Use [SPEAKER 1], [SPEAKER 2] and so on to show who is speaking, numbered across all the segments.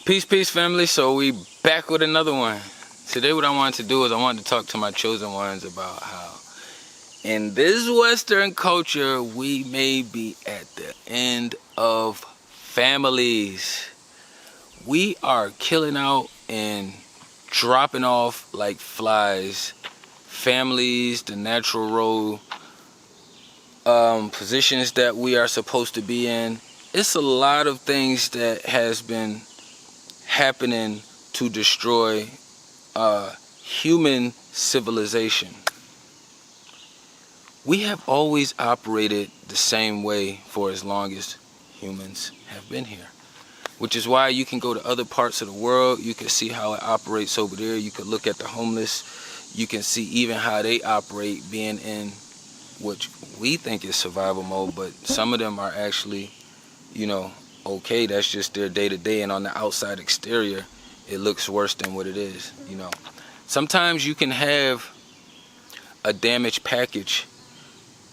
[SPEAKER 1] Peace, family. So we back with another one. Today what I wanted to do is I wanted to talk to my chosen ones about how in this Western culture we may be at the end of families. We are killing out and dropping off like flies. Families, the natural role positions that we are supposed to be in. It's a lot of things that has been happening to destroy human civilization. We have always operated the same way for as long as humans have been here, which is why you can go to other parts of the world. You can see how it operates over there. You can look at the homeless. You can see even how they operate being in what we think is survival mode, but some of them are actually, okay, that's just their day-to-day, and on the outside exterior it looks worse than what it is. Sometimes you can have a damaged package,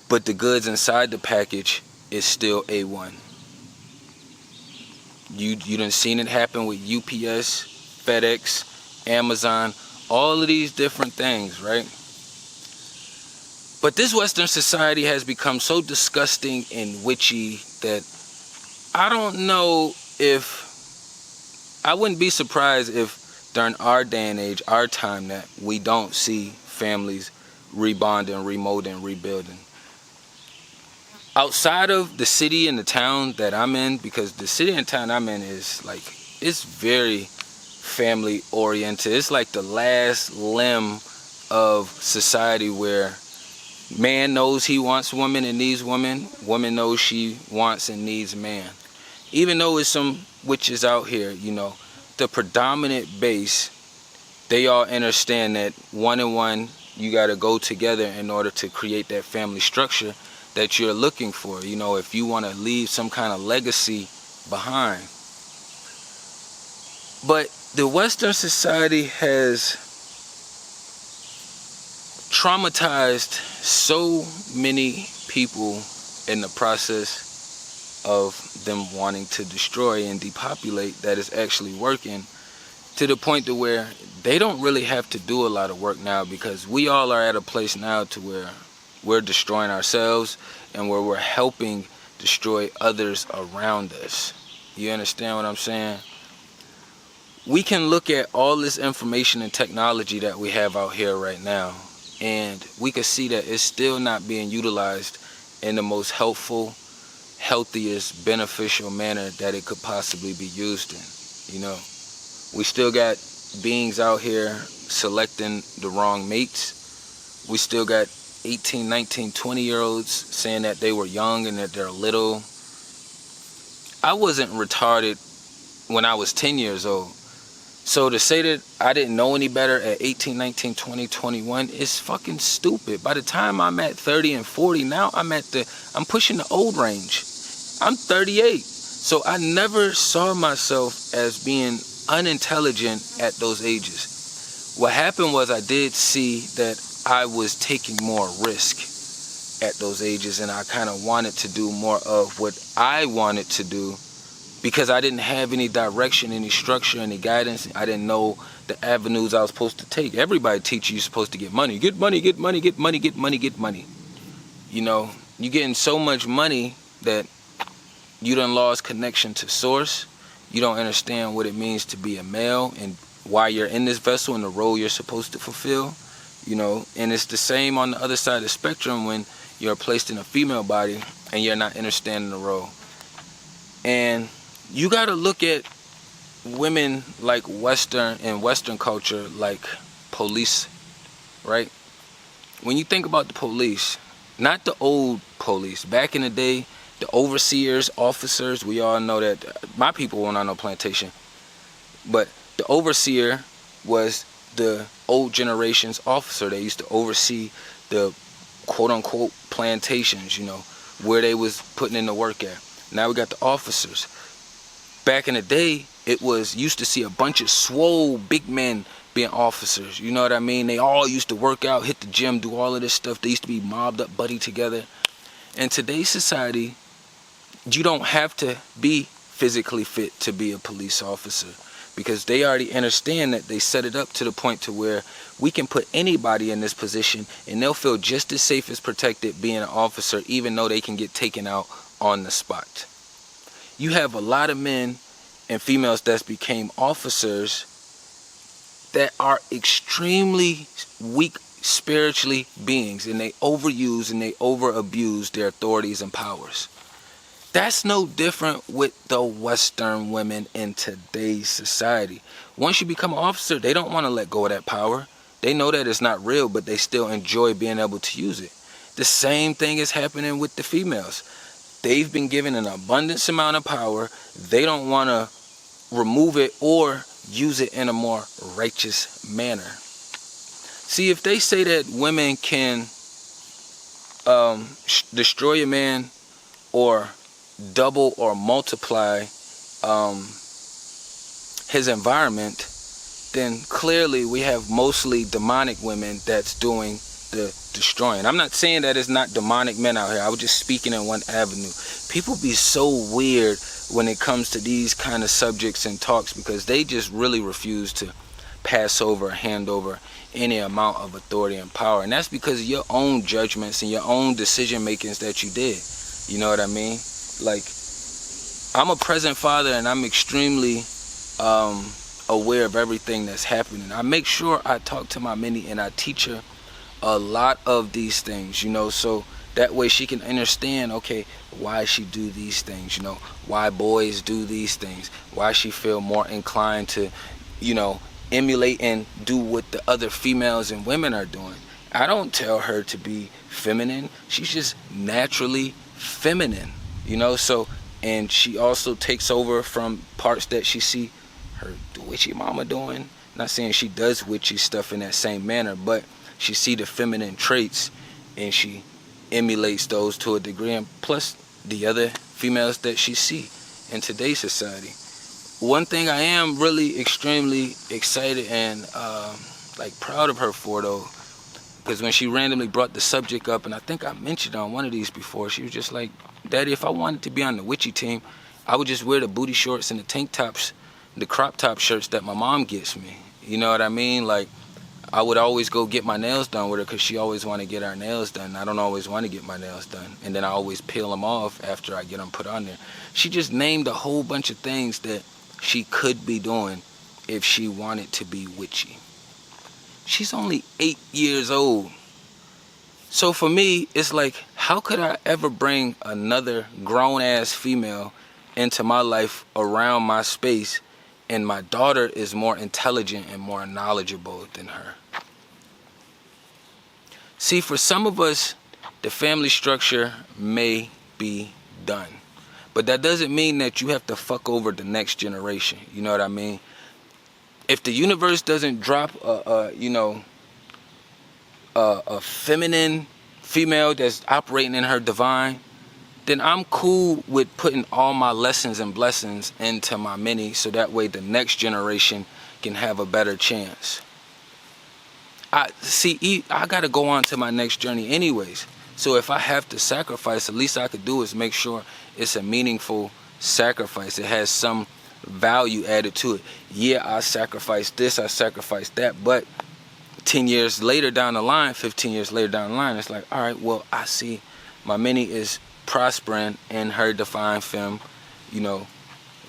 [SPEAKER 1] but the goods inside the package is still A1. You done seen it happen with UPS, FedEx, Amazon, all of these different things, right? But this Western society has become so disgusting and witchy that I don't know if, I wouldn't be surprised if during our day and age, our time, that we don't see families rebonding, remolding, rebuilding. Outside of the city and the town that I'm in, because the city and town I'm in is like, it's very family oriented. It's like the last limb of society where man knows he wants woman and needs woman. Woman knows she wants and needs man. Even though it's some witches out here, the predominant base, they all understand that one and one, you got to go together in order to create that family structure that you're looking for, if you want to leave some kind of legacy behind. But the Western society has traumatized so many people in the process of them wanting to destroy and depopulate that is actually working, to the point to where they don't really have to do a lot of work now, because we all are at a place now to where we're destroying ourselves and where we're helping destroy others around us. You understand what I'm saying? We can look at all this information and technology that we have out here right now, and we can see that it's still not being utilized in the most helpful, healthiest, beneficial manner that it could possibly be used in. We still got beings out here selecting the wrong mates. We still got 18, 19, 20-year-olds saying that they were young and that they're little. I wasn't retarded when I was 10 years old. So to say that I didn't know any better at 18, 19, 20, 21 is fucking stupid. By the time I'm at 30 and 40, now I'm pushing the old range. I'm 38. So I never saw myself as being unintelligent at those ages. What happened was I did see that I was taking more risk at those ages, and I kind of wanted to do more of what I wanted to do, because I didn't have any direction, any structure, any guidance. I didn't know the avenues I was supposed to take. Everybody teaches you supposed to get money. Get money, get money, get money, get money, get money. You're getting so much money that you done lost connection to source. You don't understand what it means to be a male and why you're in this vessel and the role you're supposed to fulfill. And it's the same on the other side of the spectrum when you're placed in a female body and you're not understanding the role. And you got to look at women like Western culture, like police, right? When you think about the police, not the old police, back in the day, the overseers, officers, we all know that my people weren't on no plantation, but the overseer was the old generation's officer. They used to oversee the quote-unquote plantations, where they was putting in the work at. Now we got the officers. Back in the day, used to see a bunch of swole big men being officers. You know what I mean? They all used to work out, hit the gym, do all of this stuff. They used to be mobbed up, buddy together. In today's society, you don't have to be physically fit to be a police officer. because they already understand that they set it up to the point to where we can put anybody in this position and they'll feel just as safe as protected being an officer, even though they can get taken out on the spot. You have a lot of men and females that became officers that are extremely weak spiritually beings, and they overuse and they over abuse their authorities and powers. That's no different with the Western women in today's society. Once you become an officer, they don't want to let go of that power. They know that it's not real, but they still enjoy being able to use it. The same thing is happening with the females. They've been given an abundance amount of power. They don't want to remove it or use it in a more righteous manner. See, if they say that women can destroy a man or double or multiply his environment, then clearly we have mostly demonic women that's doing the destroying. I'm not saying that it's not demonic men out here. I was just speaking in one avenue. People be so weird when it comes to these kind of subjects and talks, because they just really refuse to pass over, hand over any amount of authority and power. And that's because of your own judgments and your own decision makings that you did. You know what I mean? Like, I'm a present father and I'm extremely aware of everything that's happening. I make sure I talk to my mini and I teach her a lot of these things, you know, so that way she can understand, okay, why she do these things, you know, why boys do these things, why she feel more inclined to, you know, emulate and do what the other females and women are doing. I don't tell her to be feminine. She's just naturally feminine, you know. So, and she also takes over from parts that she see her witchy mama doing. Not saying she does witchy stuff in that same manner, but she see the feminine traits and she emulates those to a degree, and plus the other females that she see in today's society. One thing I am really extremely excited and like proud of her for, though, because when she randomly brought the subject up, and I think I mentioned on one of these before, she was just like, Daddy, if I wanted to be on the witchy team, I would just wear the booty shorts and the tank tops, the crop top shirts that my mom gets me. You know what I mean? Like, I would always go get my nails done with her because she always want to get her nails done. I don't always want to get my nails done. And then I always peel them off after I get them put on there. She just named a whole bunch of things that she could be doing if she wanted to be witchy. She's only 8 years old. So for me, it's like, how could I ever bring another grown-ass female into my life around my space, and my daughter is more intelligent and more knowledgeable than her? See, for some of us, the family structure may be done, but that doesn't mean that you have to fuck over the next generation. You know what I mean? If the universe doesn't drop a feminine female that's operating in her divine, then I'm cool with putting all my lessons and blessings into my mini, so that way the next generation can have a better chance. I gotta go on to my next journey anyways. So if I have to sacrifice, the least I could do is make sure it's a meaningful sacrifice. It has some value added to it. Yeah, I sacrificed this, I sacrificed that, but 10 years later down the line, 15 years later down the line, it's like, all right, well, I see my mini is prospering in her divine femme. You know,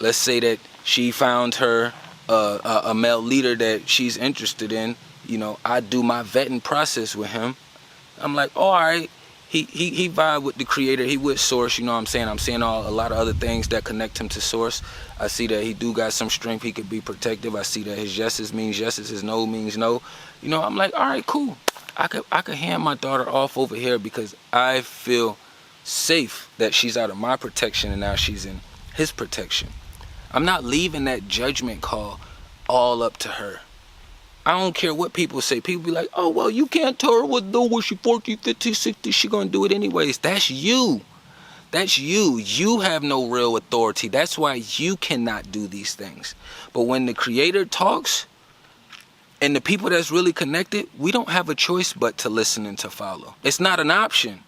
[SPEAKER 1] let's say that she found her a male leader that she's interested in. You know, I do my vetting process with him. I'm like, oh, all right, he vibe with the creator, he with source, you know what I'm saying? I'm seeing a lot of other things that connect him to source. I see that he do got some strength, he could be protective. I see that his yeses means yeses, his no means no. You know, I'm like, all right, cool. I could hand my daughter off over here because I feel safe that she's out of my protection and now she's in his protection. I'm not leaving that judgment call all up to her. I don't care what people say. People be like, oh, well, you can't tell her what to do when she 40, 50, 60. She gonna do it anyways. That's you. That's you. You have no real authority. That's why you cannot do these things. But when the creator talks and the people that's really connected, we don't have a choice but to listen and to follow. It's not an option.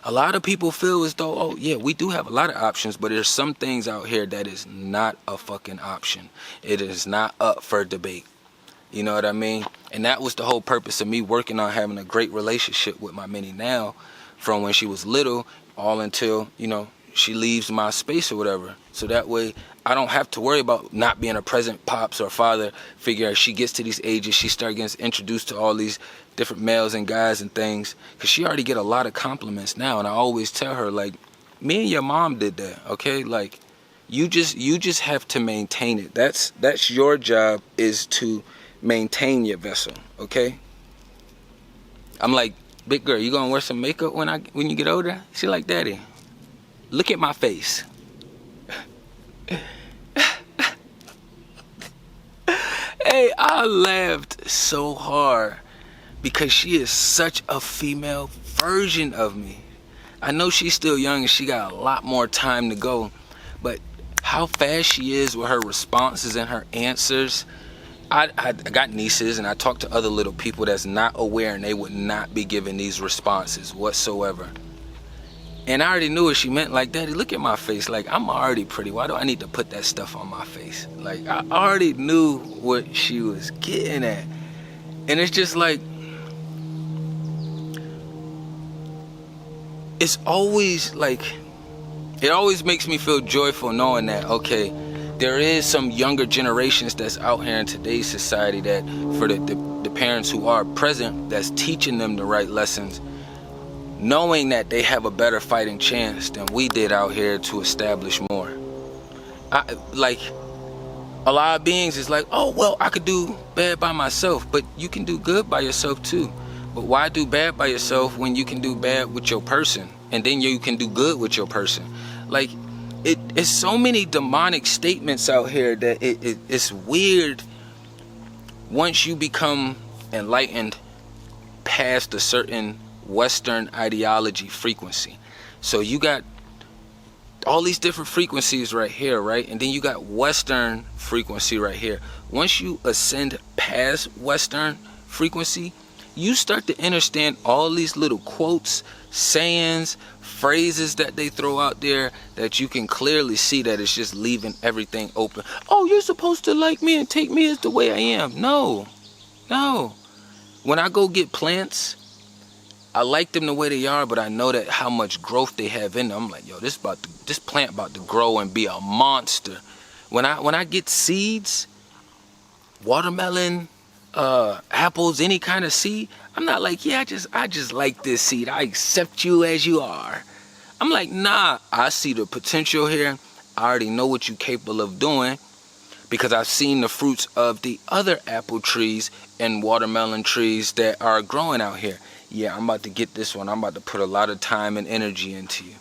[SPEAKER 1] A lot of people feel as though, oh yeah, we do have a lot of options, but there's some things out here that is not a fucking option. It is not up for debate. You know what I mean? And that was the whole purpose of me working on having a great relationship with my mini now, from when she was little all until, you know, she leaves my space or whatever. So that way I don't have to worry about not being a present pops or father figure. As she gets to these ages, she starts getting introduced to all these different males and guys and things, because she already get a lot of compliments now. And I always tell her, like, me and your mom did that, okay? Like, you just have to maintain it. That's your job, is to maintain your vessel, okay? I'm like, big girl, you gonna wear some makeup when you get older? She like, Daddy, look at my face. Hey, I laughed so hard because she is such a female version of me. I know she's still young and she got a lot more time to go, but how fast she is with her responses and her answers. I got nieces and I talk to other little people that's not aware, and they would not be giving these responses whatsoever. And I already knew what she meant. Like, Daddy, look at my face. Like, I'm already pretty. Why do I need to put that stuff on my face? Like, I already knew what she was getting at. And it's just like, it's always like, it always makes me feel joyful knowing that, okay, there is some younger generations that's out here in today's society that, for the parents who are present, that's teaching them the right lessons, knowing that they have a better fighting chance than we did out here to establish more. Like, a lot of beings is like, oh, well, I could do bad by myself, but you can do good by yourself too. But why do bad by yourself when you can do bad with your person, and then you can do good with your person? Like, it's so many demonic statements out here that it's weird once you become enlightened past a certain Western ideology frequency. So you got all these different frequencies right here, right? And then you got Western frequency right here. Once you ascend past Western frequency, you start to understand all these little quotes, sayings, phrases that they throw out there, that you can clearly see that it's just leaving everything open. Oh, you're supposed to like me and take me as the way I am. No. When I go get plants, I like them the way they are, but I know that how much growth they have in them. I'm like, yo, this plant about to grow and be a monster. When I get seeds, watermelon, apples, any kind of seed, I'm not like, yeah, I just like this seed. I accept you as you are. I'm like, nah, I see the potential here. I already know what you're capable of doing, because I've seen the fruits of the other apple trees and watermelon trees that are growing out here. Yeah, I'm about to get this one. I'm about to put a lot of time and energy into you.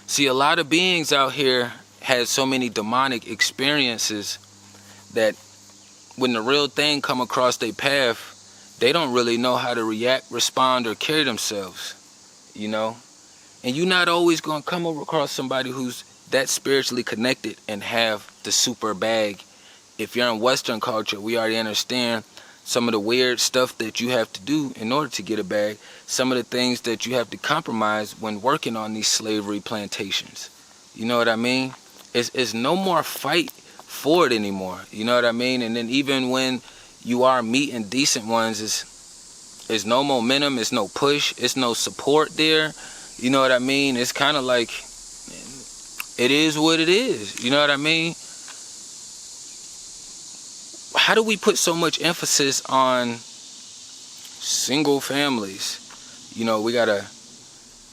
[SPEAKER 1] See, a lot of beings out here had so many demonic experiences that when the real thing come across their path, they don't really know how to react, respond, or carry themselves, you know? And you're not always going to come across somebody who's that spiritually connected and have the super bag. If you're in Western culture, we already understand some of the weird stuff that you have to do in order to get a bag, some of the things that you have to compromise when working on these slavery plantations. You know what I mean? It's no more fight for it anymore. You know what I mean? And then even when you are meeting decent ones, it's no momentum, it's no push, it's no support there. You know what I mean? It's kind of like, it is what it is. You know what I mean? How do we put so much emphasis on single families? You know, I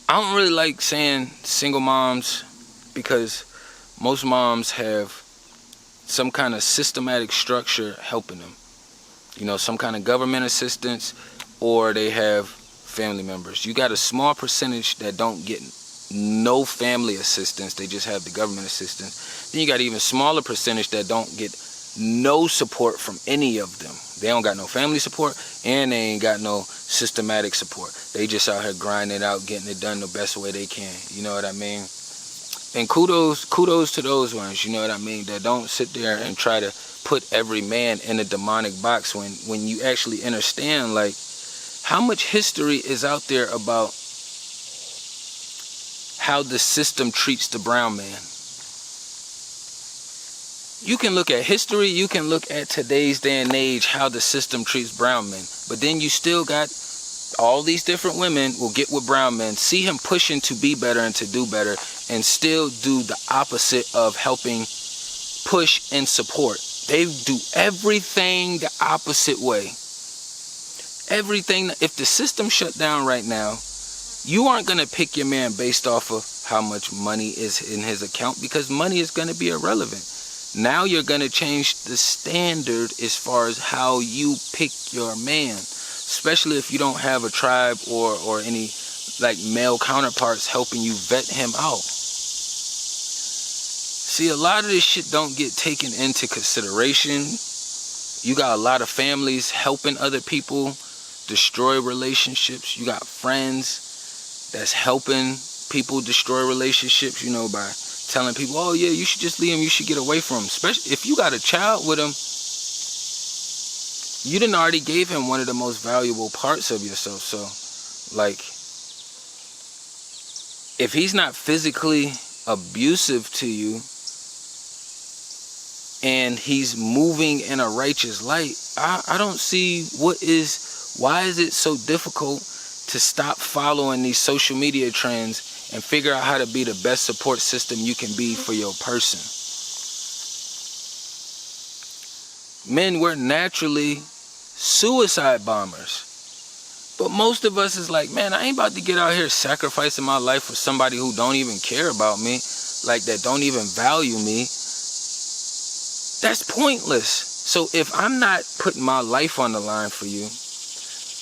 [SPEAKER 1] don't really like saying single moms, because most moms have some kind of systematic structure helping them. You know, some kind of government assistance, or they have family members. You got a small percentage that don't get no family assistance, they just have the government assistance. Then you got even smaller percentage that don't get no support from any of them. They don't got no family support, and they ain't got no systematic support. They just out here grinding it out, getting it done the best way they can. You know what I mean? And kudos to those ones, you know what I mean, that don't sit there and try to put every man in a demonic box when you actually understand, like, How much history is out there about how the system treats the brown man? You can look at history, you can look at today's day and age, how the system treats brown men. But then you still got all these different women will get with brown men, see him pushing to be better and to do better, and still do the opposite of helping push and support. They do everything the opposite way. Everything. If the system shut down right now, you aren't going to pick your man based off of how much money is in his account, because money is going to be irrelevant. Now you're going to change the standard as far as how you pick your man, especially if you don't have a tribe or any like male counterparts helping you vet him out. See, a lot of this shit don't get taken into consideration. You got a lot of families helping other people destroy relationships. You got friends that's helping people destroy relationships, you know, by telling people, oh yeah, you should just leave him, you should get away from him. Especially if you got a child with him, you done already gave him one of the most valuable parts of yourself. So, like, if he's not physically abusive to you and he's moving in a righteous light, I don't see why is it so difficult to stop following these social media trends and figure out how to be the best support system you can be for your person. Men, we're naturally suicide bombers. But most of us is like, man, I ain't about to get out here sacrificing my life for somebody who don't even care about me, like that don't even value me. That's pointless. So if I'm not putting my life on the line for you,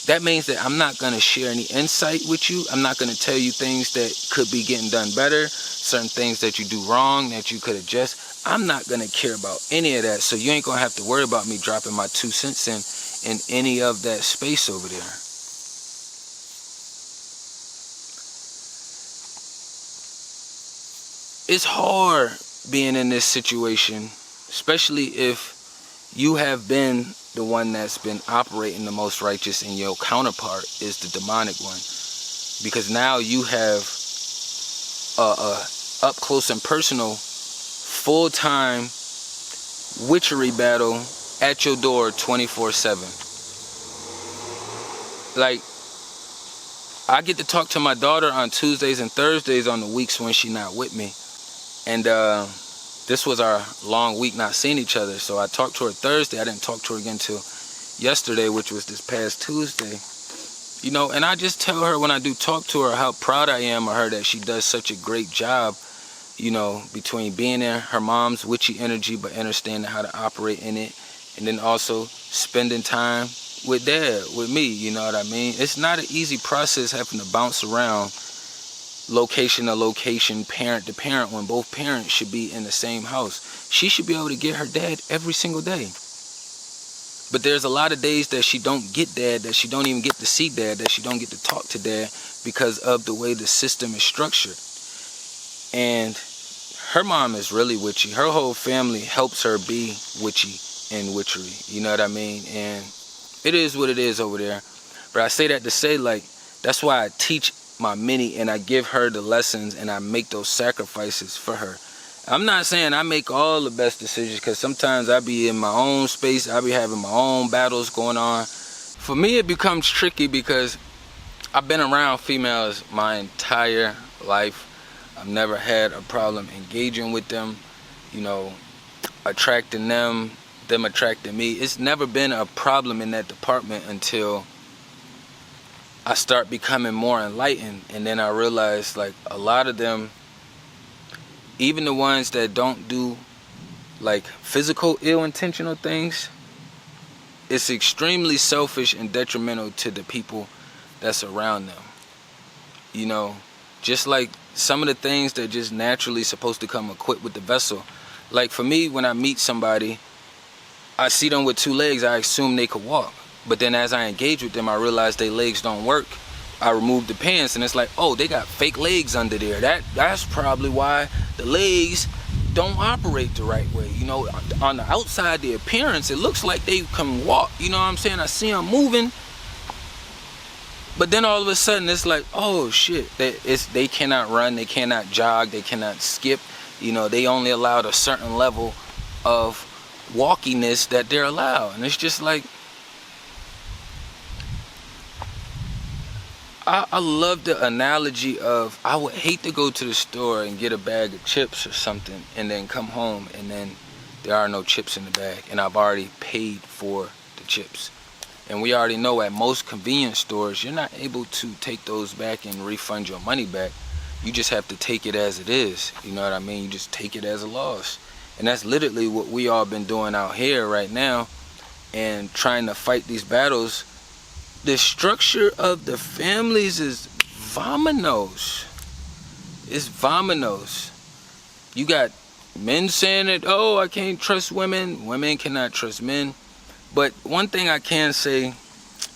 [SPEAKER 1] that means that I'm not going to share any insight with you. I'm not going to tell you things that could be getting done better, certain things that you do wrong that you could adjust. I'm not going to care about any of that. So you ain't going to have to worry about me dropping my 2 cents in any of that space over there. It's hard being in this situation, especially if you have been the one that's been operating the most righteous and your counterpart is the demonic one. Because now you have a up close and personal, full-time witchery battle at your door 24/7. Like, I get to talk to my daughter on Tuesdays and Thursdays on the weeks when she's not with me. And this was our long week not seeing each other. So I talked to her Thursday. I didn't talk to her again till yesterday, which was this past Tuesday. You know, and I just tell her when I do talk to her how proud I am of her, that she does such a great job, you know, between being in her mom's witchy energy but understanding how to operate in it, and then also spending time with dad, with me, you know what I mean? It's not an easy process having to bounce around location to location, parent to parent, when both parents should be in the same house. She should be able to get her dad every single day. But there's a lot of days that she don't get dad, that she don't even get to see dad, that she don't get to talk to dad because of the way the system is structured. And her mom is really witchy. Her whole family helps her be witchy and witchery. You know what I mean? And it is what it is over there. But I say that to say, like, that's why I teach my mini and I give her the lessons and I make those sacrifices for her. I'm not saying I make all the best decisions, because sometimes I be in my own space, I be having my own battles going on. For me, it becomes tricky because I've been around females my entire life. I've never had a problem engaging with them, you know, attracting them attracting me. It's never been a problem in that department until I start becoming more enlightened. And then I realize, like, a lot of them, even the ones that don't do like physical ill-intentional things, it's extremely selfish and detrimental to the people that's around them. You know, just like some of the things that just naturally supposed to come equipped with the vessel. Like for me, when I meet somebody, I see them with 2 legs, I assume they could walk. But then as I engage with them, I realize their legs don't work. I remove the pants and it's like, oh, they got fake legs under there. That's probably why the legs don't operate the right way. You know, on the outside, the appearance, it looks like they can walk. You know what I'm saying? I see them moving, But then all of a sudden it's like, oh shit, they cannot run, they cannot jog, they cannot skip. They only allowed a certain level of walkiness that they're allowed. And it's just like, I love the analogy of, I would hate to go to the store and get a bag of chips or something and then come home and then there are no chips in the bag and I've already paid for the chips. And we already know at most convenience stores, you're not able to take those back and refund your money back. You just have to take it as it is. You know what I mean? You just take it as a loss. And that's literally what we all been doing out here right now and trying to fight these battles. The structure of the families is vominos. It's vominos. You got men saying that, oh, I can't trust women. Women cannot trust men. But one thing I can say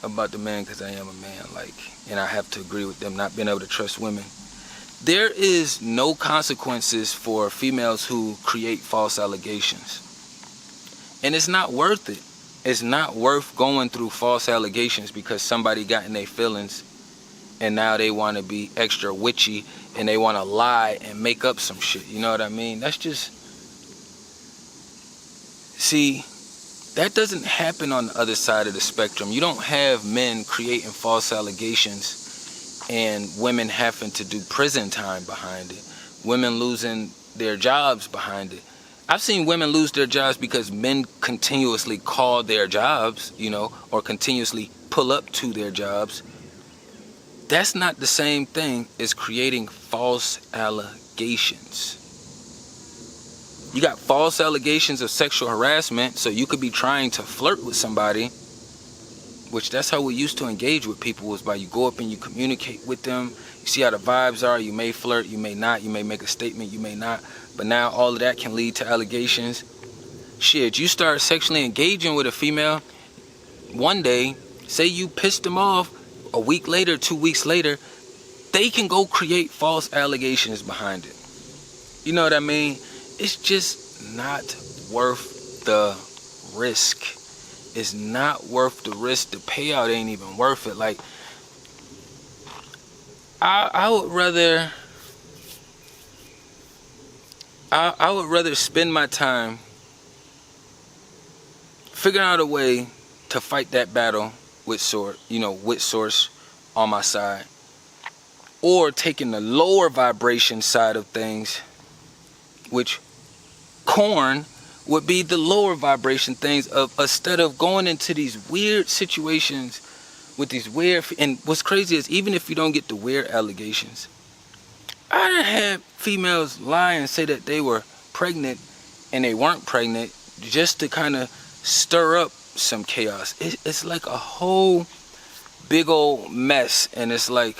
[SPEAKER 1] about the men, because I am a man, and I have to agree with them not being able to trust women. There is no consequences for females who create false allegations. And it's not worth it. It's not worth going through false allegations because somebody got in their feelings and now they want to be extra witchy and they want to lie and make up some shit. You know what I mean? That's just... See, that doesn't happen on the other side of the spectrum. You don't have men creating false allegations and women having to do prison time behind it. Women losing their jobs behind it. I've seen women lose their jobs because men continuously call their jobs, or continuously pull up to their jobs. That's not the same thing as creating false allegations. You got false allegations of sexual harassment, so you could be trying to flirt with somebody, which that's how we used to engage with people, was by you go up and you communicate with them. You see how the vibes are. You may flirt, you may not. You may make a statement, you may not. But now all of that can lead to allegations. Shit, you start sexually engaging with a female, one day, say you pissed them off, a week later, 2 weeks later, they can go create false allegations behind it. You know what I mean? It's just not worth the risk. It's not worth the risk. The payout ain't even worth it. Like, I would rather... I would rather spend my time figuring out a way to fight that battle with Source on my side, or taking the lower vibration side of things, which corn would be the lower vibration things of, instead of going into these weird situations with these weird, and what's crazy is even if you don't get the weird allegations, I done had females lie and say that they were pregnant and they weren't pregnant just to kind of stir up some chaos. It's like a whole big old mess. And it's like,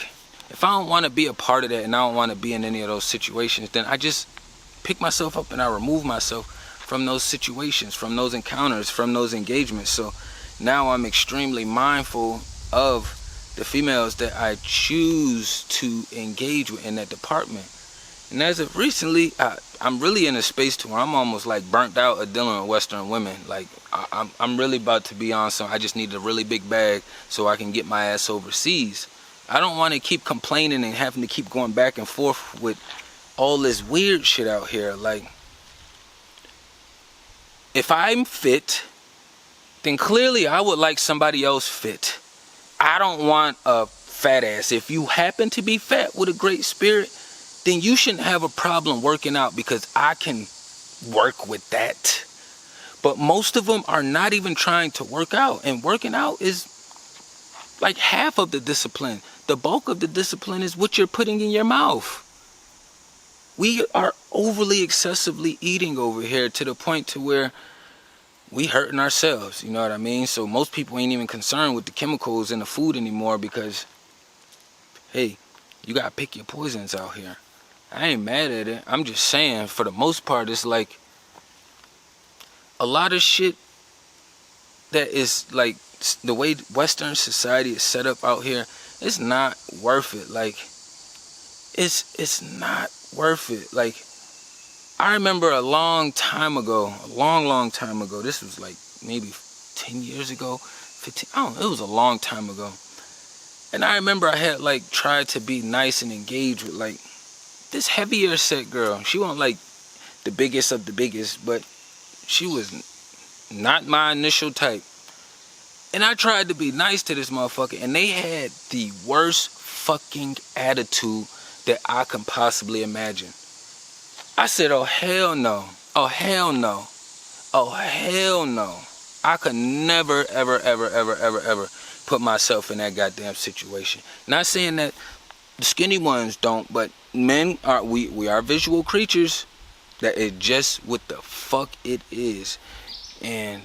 [SPEAKER 1] if I don't want to be a part of that and I don't want to be in any of those situations, then I just pick myself up and I remove myself from those situations, from those encounters, from those engagements. So now I'm extremely mindful of the females that I choose to engage with in that department. And as of recently, I'm really in a space to where I'm almost like burnt out of dealing with Western women. Like, I'm really about to be on some, I just need a really big bag so I can get my ass overseas. I don't want to keep complaining and having to keep going back and forth with all this weird shit out here. Like, if I'm fit, then clearly I would like somebody else fit. I don't want a fat ass. If you happen to be fat with a great spirit, then you shouldn't have a problem working out because I can work with that. But most of them are not even trying to work out. And working out is like half of the discipline. The bulk of the discipline is what you're putting in your mouth. We are overly excessively eating over here to the point to where we hurting ourselves, you know what I mean? So most people ain't even concerned with the chemicals in the food anymore because, hey, you gotta pick your poisons out here. I ain't mad at it. I'm just saying, for the most part, it's like a lot of shit that is like the way Western society is set up out here. It's not worth it. Like, it's not worth it. Like, I remember a long time ago, this was like maybe 10 years ago, 15, I don't know, it was a long time ago. And I remember I had like tried to be nice and engaged with like this heavier set girl. She wasn't like the biggest of the biggest, but she was not my initial type. And I tried to be nice to this motherfucker, and they had the worst fucking attitude that I can possibly imagine. I said, oh hell no, oh hell no, oh hell no. I could never, ever, ever, ever, ever, ever put myself in that goddamn situation. Not saying that the skinny ones don't, but men are, we are visual creatures. That is just what the fuck it is. And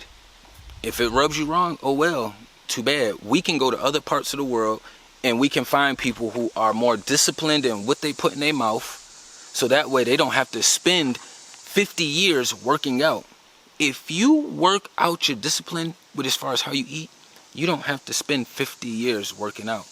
[SPEAKER 1] if it rubs you wrong, oh well, too bad. We can go to other parts of the world and we can find people who are more disciplined in what they put in their mouth, so that way they don't have to spend 50 years working out. If you work out your discipline with as far as how you eat, you don't have to spend 50 years working out.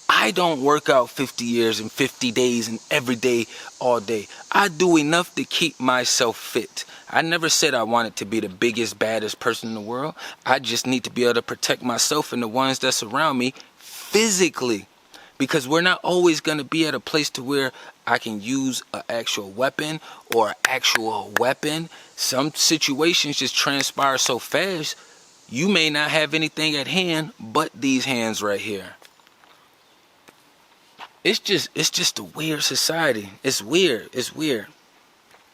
[SPEAKER 1] I don't work out 50 years and 50 days and every day, all day. I do enough to keep myself fit. I never said I wanted to be the biggest, baddest person in the world. I just need to be able to protect myself and the ones that surround me physically. Because we're not always going to be at a place to where I can use an actual weapon or an actual weapon. Some situations just transpire so fast, you may not have anything at hand but these hands right here. It's just a weird society. It's weird. It's weird.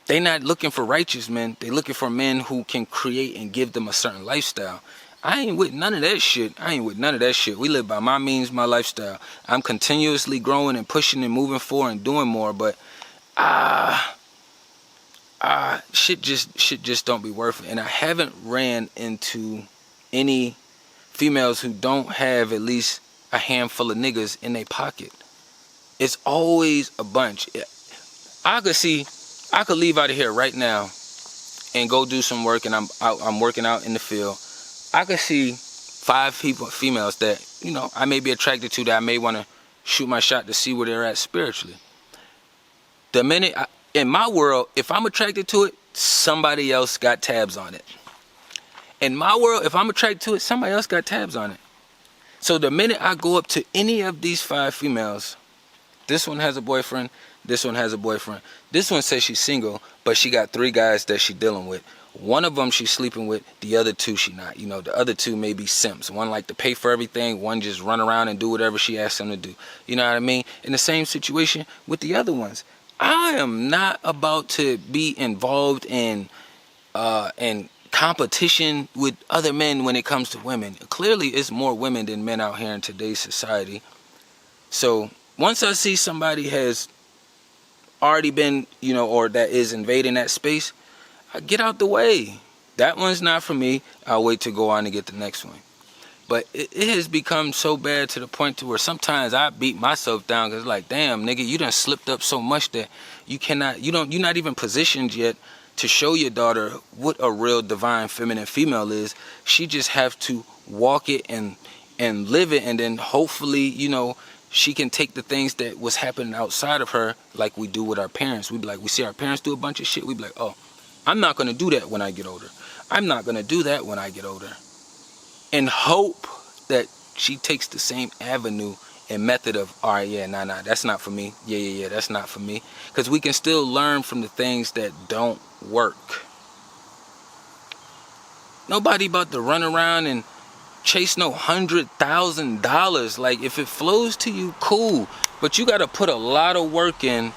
[SPEAKER 1] They not looking for righteous men. They looking for men who can create and give them a certain lifestyle. I ain't with none of that shit. I ain't with none of that shit. We live by my means, my lifestyle. I'm continuously growing and pushing and moving forward and doing more, but shit just don't be worth it. And I haven't ran into any females who don't have at least a handful of niggas in their pocket. It's always a bunch. I could leave out of here right now and go do some work, and I'm working out in the field. I could see 5 females that, you know, I may be attracted to, that I may want to shoot my shot to see where they're at spiritually. The minute, in my world, if I'm attracted to it, somebody else got tabs on it. In my world, if I'm attracted to it, somebody else got tabs on it. So the minute I go up to any of these 5 females, this one has a boyfriend, this one has a boyfriend. This one says she's single, but she got 3 guys that she's dealing with. One of them she's sleeping with, the other 2 she not. You know, the other 2 may be simps. One like to pay for everything, one just run around and do whatever she asks them to do. You know what I mean? In the same situation with the other ones. I am not about to be involved in competition with other men when it comes to women. Clearly, it's more women than men out here in today's society. So once I see somebody has already been, you know, or that is invading that space, I get out the way. That one's not for me. I'll wait to go on and get the next one. But it has become so bad to the point to where sometimes I beat myself down, because like, damn, nigga, you done slipped up so much that you're not even positioned yet to show your daughter what a real divine feminine female is. She just have to walk it and live it, and then hopefully, you know, she can take the things that was happening outside of her, like we do with our parents. We be like, we see our parents do a bunch of shit. We be like, oh, I'm not going to do that when I get older. I'm not going to do that when I get older. And hope that she takes the same avenue and method of, all right, yeah, nah, that's not for me. Yeah, that's not for me. Because we can still learn from the things that don't work. Nobody about to run around and chase no $100,000. Like, if it flows to you, cool. But you got to put a lot of work in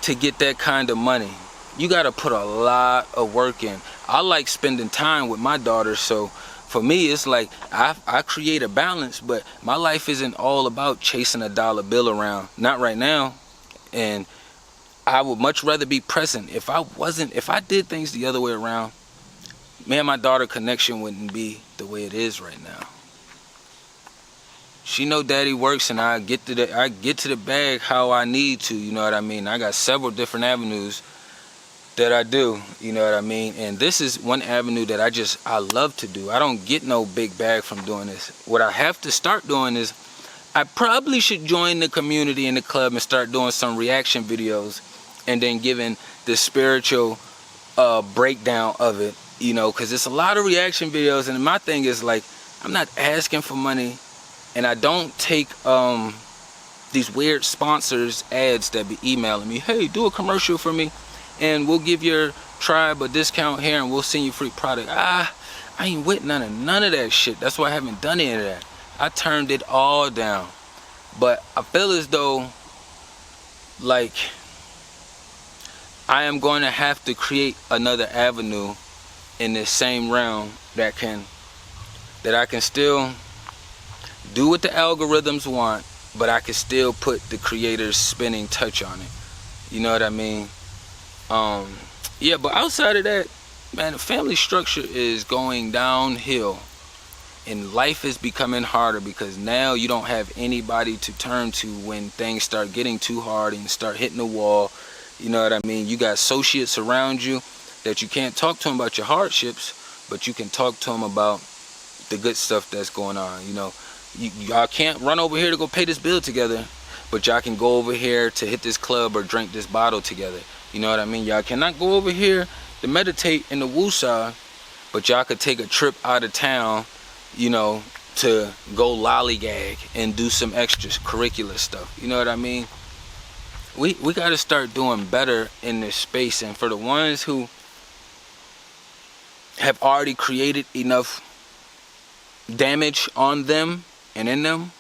[SPEAKER 1] to get that kind of money. You got to put a lot of work in. I like spending time with my daughter, so for me, it's like I create a balance, but my life isn't all about chasing a dollar bill around. Not right now. And I would much rather be present. If I did things the other way around, me and my daughter connection wouldn't be the way it is right now. She know daddy works, and I get to the bag how I need to, you know what I mean? I got several different avenues that I do, you know what I mean? And this is one avenue that I love to do. I don't get no big bag from doing this. What I have to start doing is, I probably should join the community in the club and start doing some reaction videos, and then giving the spiritual breakdown of it, you know, because it's a lot of reaction videos. And my thing is, like, I'm not asking for money, And I don't take these weird sponsors ads that be emailing me, hey, do a commercial for me and we'll give your tribe a discount here and we'll send you free product. I ain't with none of that shit. That's why I haven't done any of that. I turned it all down. But I feel as though like I am going to have to create another avenue in this same realm that I can still do what the algorithms want, but I can still put the creator's spinning touch on it. You know what I mean? Yeah, but outside of that, man, the family structure is going downhill. And life is becoming harder because now you don't have anybody to turn to when things start getting too hard and start hitting the wall. You know what I mean? You got associates around you that you can't talk to them about your hardships, but you can talk to them about the good stuff that's going on. You know, y'all can't run over here to go pay this bill together, but y'all can go over here to hit this club or drink this bottle together. You know what I mean? Y'all cannot go over here to meditate in the woosah, but y'all could take a trip out of town, you know, to go lollygag and do some extracurricular stuff. You know what I mean? We got to start doing better in this space. And for the ones who have already created enough damage on them and in them,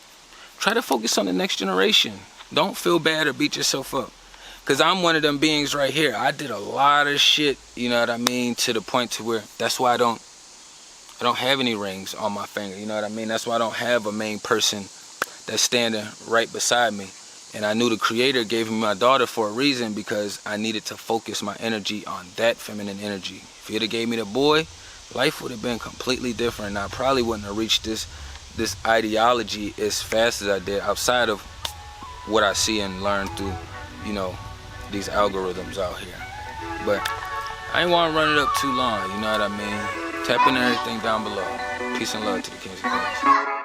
[SPEAKER 1] try to focus on the next generation. Don't feel bad or beat yourself up. Because I'm one of them beings right here. I did a lot of shit, you know what I mean, to the point to where that's why I don't have any rings on my finger, you know what I mean? That's why I don't have a main person that's standing right beside me. And I knew the creator gave me my daughter for a reason, because I needed to focus my energy on that feminine energy. If he'd have gave me the boy, life would have been completely different. And I probably wouldn't have reached this ideology as fast as I did, outside of what I see and learn through, you know, these algorithms out here. But I ain't want to run it up too long, you know what I mean? Tap in everything down below. Peace and love to the kings and queens.